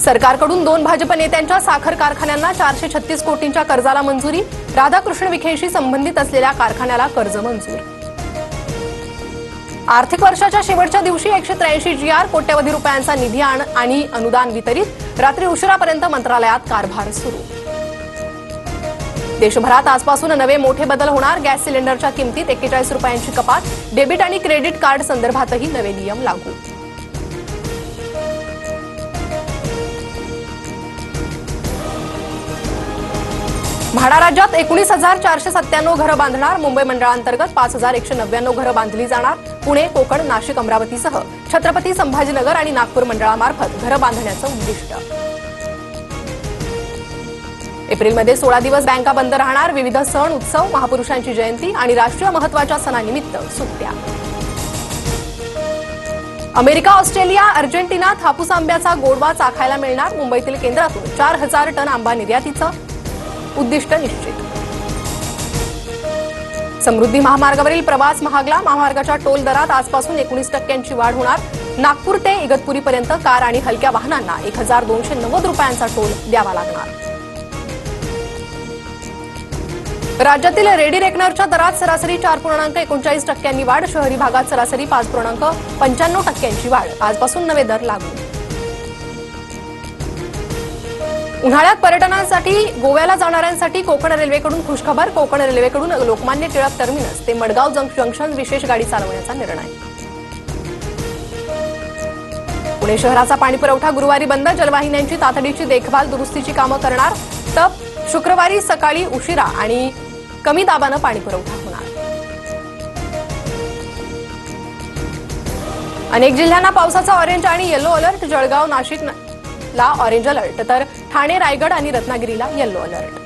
सरकारकडून 2 भाजप नेत्यांच्या साखर कारखान्यांना 436 कोटींच्या कर्जाला मंजुरी। राधाकृष्ण विखेंशी संबंधित असलेल्या कारखान्याला कर्ज मंजूर। आर्थिक वर्षाच्या शेवटच्या दिवशी 183 GR कोट्यवधी रुपयांचा निधी आणि अनुदान वितरित। रात्री उशिरापर्यंत मंत्रालयात कारभार सुरू। देशभरात आजपासून नवे मोठे बदल होणार। गॅस सिलेंडरच्या किमतीत 41 रुपयांची कपात। डेबिट आणि क्रेडिट कार्ड संदर्भातही नवे नियम लागू। म्हाडा राज्यात 19,497 घरं बांधणार। मुंबई मंडळांतर्गत 5,199 घरं बांधली जाणार। पुणे, कोकण, नाशिक, अमरावतीसह छत्रपती संभाजीनगर आणि नागपूर मंडळामार्फत घरं बांधण्याचं उद्दिष्ट। एप्रिलमध्ये 16 दिवस बँका बंद राहणार। विविध सण उत्सव, महापुरुषांची जयंती आणि राष्ट्रीय महत्त्वाच्या सणानिमित्त सुट्ट्या। अमेरिका, ऑस्ट्रेलिया, अर्जेंटिनात हापूस आंब्याचा गोडवा चाखायला मिळणार। मुंबईतील केंद्रातून 4,000 टन आंबा निर्यातीचं उद्दिष्ट निश्चित। समृद्धी महामार्गावरील प्रवास महागला। महामार्गाच्या टोल दरात आजपासून 19% वाढ होणार। नागपूर ते इगतपुरीपर्यंत कार आणि हलक्या वाहनांना 1,290 रुपयांचा टोल द्यावा लागणार। राज्यातील रेडी रेकनरच्या दरात सरासरी 4.39% वाढ। शहरी भागात सरासरी 5.95% वाढ। आजपासून नवे दर लागू। उन्हाळ्यात पर्यटनासाठी गोव्याला जाणाऱ्यांसाठी कोकण रेल्वेकडून खुशखबर। कोकण रेल्वेकडून लोकमान्य टिळक टर्मिनस ते मडगाव जंक्शन विशेष गाडी चालवण्याचा निर्णय। पुणे शहराचा पाणीपुरवठा गुरुवारी बंद। जलवाहिन्यांची तातडीची देखभाल दुरुस्तीची कामं करणार। तप शुक्रवारी सकाळी उशिरा आणि कमी दाबानं पाणीपुरवठा होणार। अनेक जिल्ह्यांना पावसाचा ऑरेंज आणि येलो अलर्ट। जळगाव, नाशिकला ऑरेंज अलर्ट तर ठाणे, रायगड आणि रत्नागिरीला येलो अलर्ट।